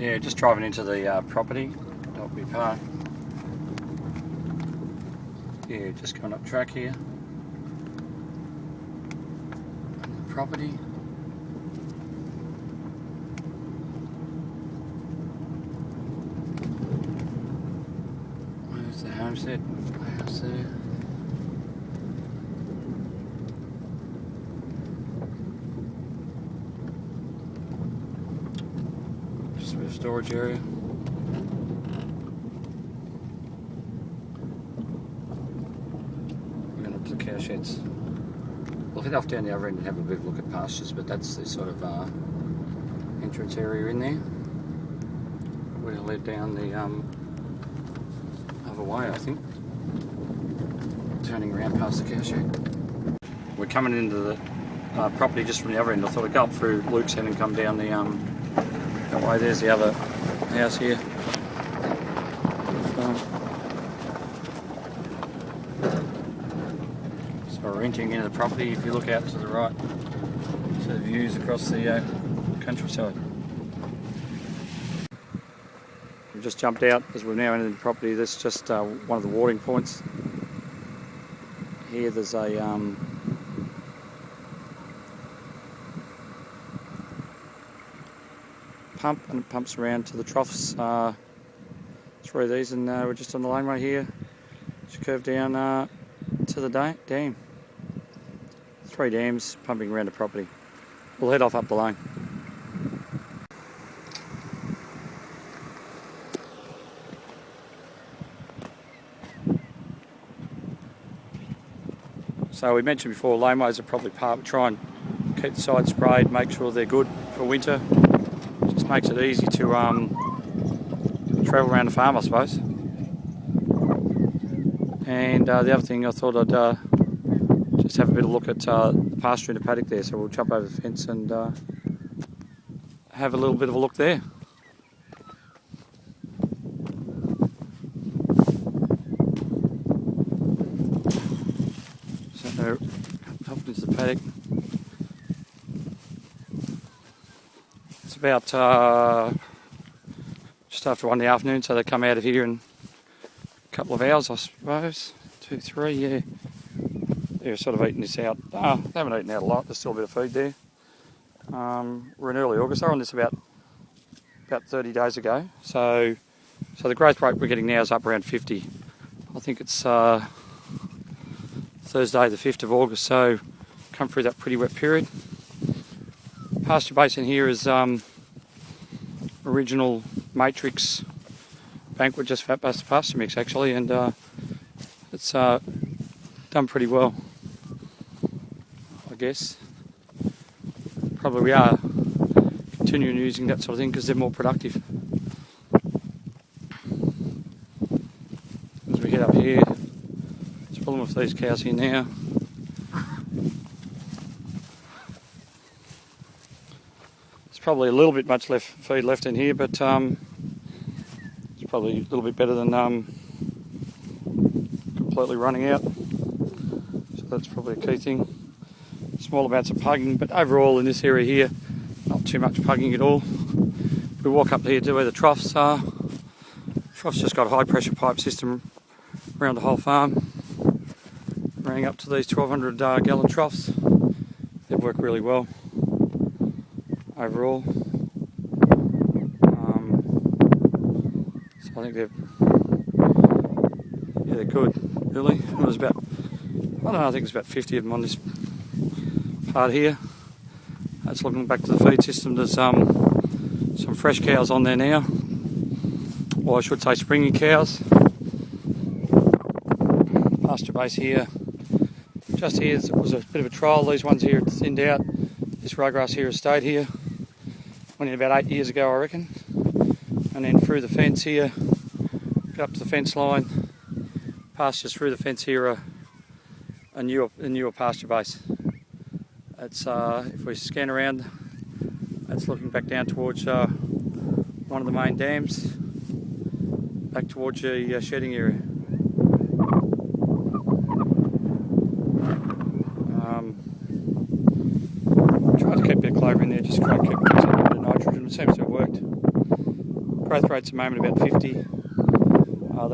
Yeah, just driving into the property, Dalby Park. Yeah, just going up track here. And the property. Where's the homestead? House there. Just a bit of storage area. We're going up to the cow sheds. We'll head off down the other end and have a bit of a look at pastures, but that's the sort of entrance area in there. We're going to lead down the other way, I think. Turning around past the cow shed. We're coming into the property just from the other end. I thought I'd go up through Luke's Head and come down the that way. There's the other house here. So we're entering into the property. If you look out to the right, so the views across the countryside. We've just jumped out as we've now entered the property. This is just one of the watering points. Here there's a pump, and it pumps around to the troughs through these, and we're just on the laneway here. Just curve down to the dam. 3 dams pumping around the property. We'll head off up the lane. So we mentioned before, laneways are probably part. We try and keep the sides sprayed, make sure they're good for winter. Just makes it easy to travel around the farm, I suppose. And the other thing, I thought I'd just have a bit of a look at pasture in the paddock there. So we'll jump over the fence and have a little bit of a look there. So up into the paddock. It's about just after 1 in the afternoon, so they come out of here in a couple of hours, I suppose. 2, 3, yeah. They're sort of eating this out. They haven't eaten out a lot, there's still a bit of food there. We're in early August. They're on this about 30 days ago. So the growth rate we're getting now is up around 50. I think it's Thursday the 5th of August, so come through that pretty wet period. Pasture basin here is original matrix banquet, just fat bust pasture mix actually, and it's done pretty well, I guess. Probably we are continuing using that sort of thing because they're more productive. As we head up here, let's pull them with these cows here now. Probably a little bit much feed left in here, but it's probably a little bit better than completely running out. So that's probably a key thing. Small amounts of pugging, but overall in this area here, not too much pugging at all. We walk up here to where the troughs are. Troughs just got a high pressure pipe system around the whole farm, running up to these 1200 gallon troughs. They work really well overall. So I think they're good, really. It was about, I don't know, I think it's about 50 of them on this part here. That's looking back to the feed system. There's some fresh cows on there now, or I should say springy cows. Pasture base here. Just here it was a bit of a trial. These ones here thinned out. This ryegrass here has stayed here. Went in about 8 years ago, I reckon. And then through the fence here, get up to the fence line. Pastures through the fence here are a newer pasture base. It's if we scan around, that's looking back down towards one of the main dams, back towards the shedding area. Tried to keep a bit of clover in there, just try to keep a bit of nitrogen. It seems to have worked. growth rate's at the moment about 50. They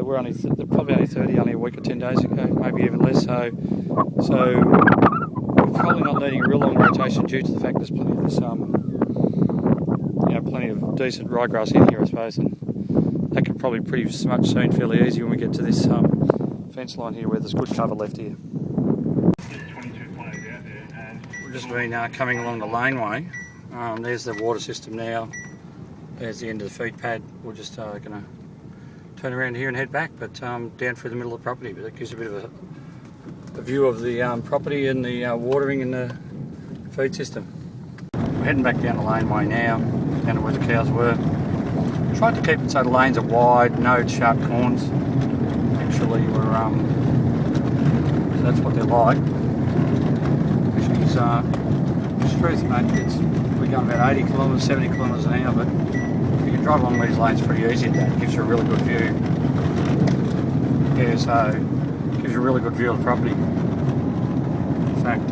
were they're probably only 30 only a week or 10 days ago, maybe even less. So we're probably not needing a real long rotation due to the fact there's plenty of this, plenty of decent ryegrass in here, I suppose, and that can probably pretty much soon fairly easy when we get to this fence line here where there's good cover left here. We've just been coming along the laneway. There's the water system now. There's the end of the feed pad. We're just going to turn around here and head back, but down through the middle of the property. But it gives a bit of a view of the property and the watering and the feed system. We're heading back down the laneway now, down to where the cows were. Tried to keep it so the lanes are wide, no sharp corners. Actually, so that's what they're like. Which is truth, mate. We're going about 80 kilometres, 70 kilometres an hour, but you can drive along these lanes pretty easy at that. It gives you a really good view. Yeah, so it gives you a really good view of the property. In fact,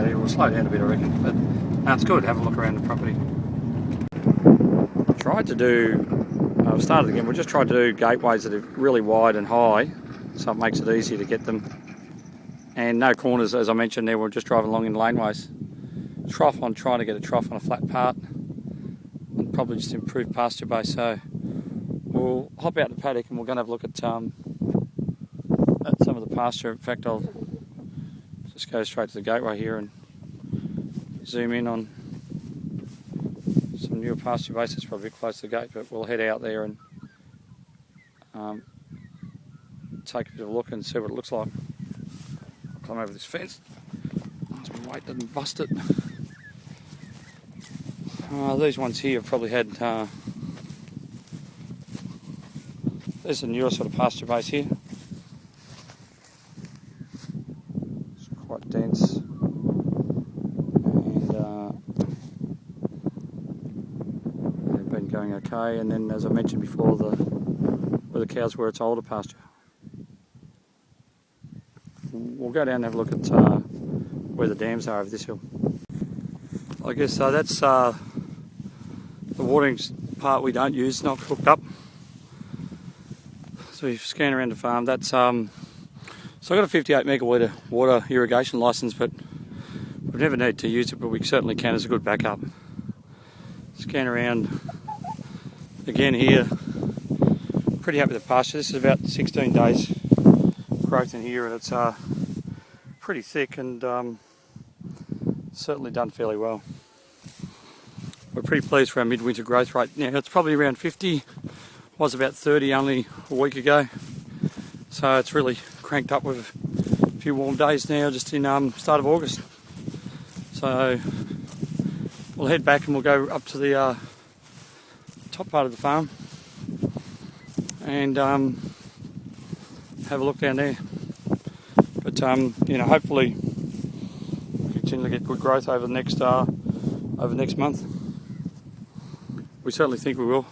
it will slow down a bit, I reckon, but no, it's good. Have a look around the property. Tried to do, I've started again, we just tried to do gateways that are really wide and high, so it makes it easier to get them. And no corners, as I mentioned there, we're just driving along in laneways. Trough on, trying to get a trough on a flat part, and probably just improve pasture base. So we'll hop out the paddock and we're going to have a look at some of the pasture. In fact, I'll just go straight to the gateway here and zoom in on some newer pasture base. It's probably a bit close to the gate, but we'll head out there and take a bit of a look and see what it looks like. I'll climb over this fence so my weight doesn't bust it. These ones here have probably had, there's a newer sort of pasture base here. It's quite dense. And they've been going okay. And then, as I mentioned before, where the cows were, it's older pasture. We'll go down and have a look at where the dams are over this hill. I guess that's the watering part we don't use, not hooked up. So we scan around the farm. That's so I've got a 58 megalitre water irrigation licence, but we've never needed to use it, but we certainly can as a good backup. Scan around again here. Pretty happy with the pasture. This is about 16 days growth in here, and it's pretty thick and certainly done fairly well. We're pretty pleased for our midwinter growth rate now. It's probably around 50, was about 30 only a week ago. So it's really cranked up with a few warm days now, just in start of August. So we'll head back and we'll go up to the top part of the farm and have a look down there. But hopefully we'll continue to get good growth over the next month. We certainly think we will.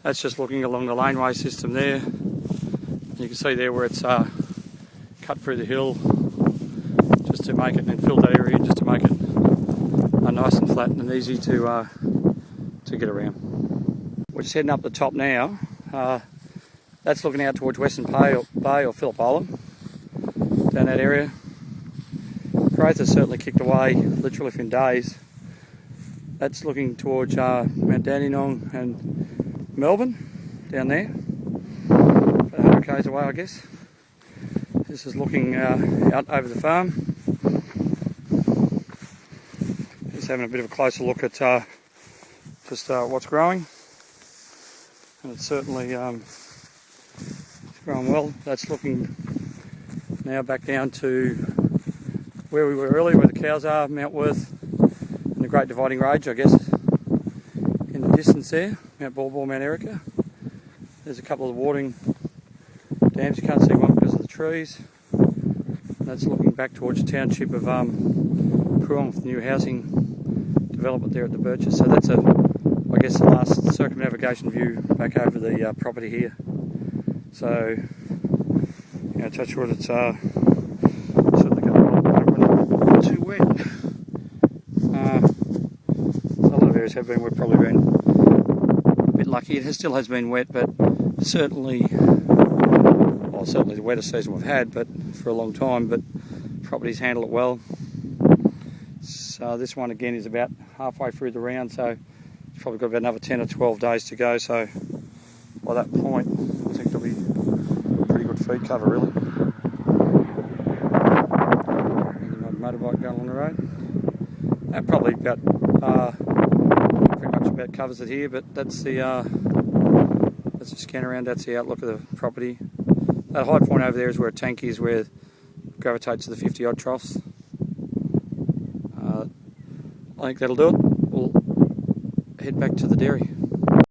That's just looking along the laneway system there. You can see there where it's cut through the hill just to make it, and filled that area just to make it nice and flat and easy to get around. We're just heading up the top now. That's looking out towards Western Bay or Phillip Island, down that area. Growth has certainly kicked away, literally within days. That's looking towards Mount Dandenong and Melbourne, down there, about 100 k's away, I guess. This is looking out over the farm. Just having a bit of a closer look at just what's growing, and it's certainly it's growing well. That's looking now back down to where we were earlier, where the cows are, Mount Worth, and the Great Dividing Range, I guess, in the distance there. Mount Ball, Mount Erica. There's a couple of watering dams. You can't see one because of the trees. And that's looking back towards the township of Poowong, with new housing development there at the Birches. So that's I guess the last circumnavigation view back over the property here. So, touch wood, it's certainly going well. Not too wet. A lot of areas have been, we've probably been a bit lucky. It still has been wet, but certainly, well, certainly the wettest season we've had, but for a long time. But properties handle it well. So this one again is about halfway through the round, so it's probably got about another 10 or 12 days to go. So by that point, I think there'll be pretty good feed cover, really. Motorbike going along the road. That probably about pretty much about covers it here, but that's the let's just scan around. That's the outlook of the property. That high point over there is where a tank is, where it gravitates to the 50 odd troughs. I think that'll do it. We'll head back to the dairy.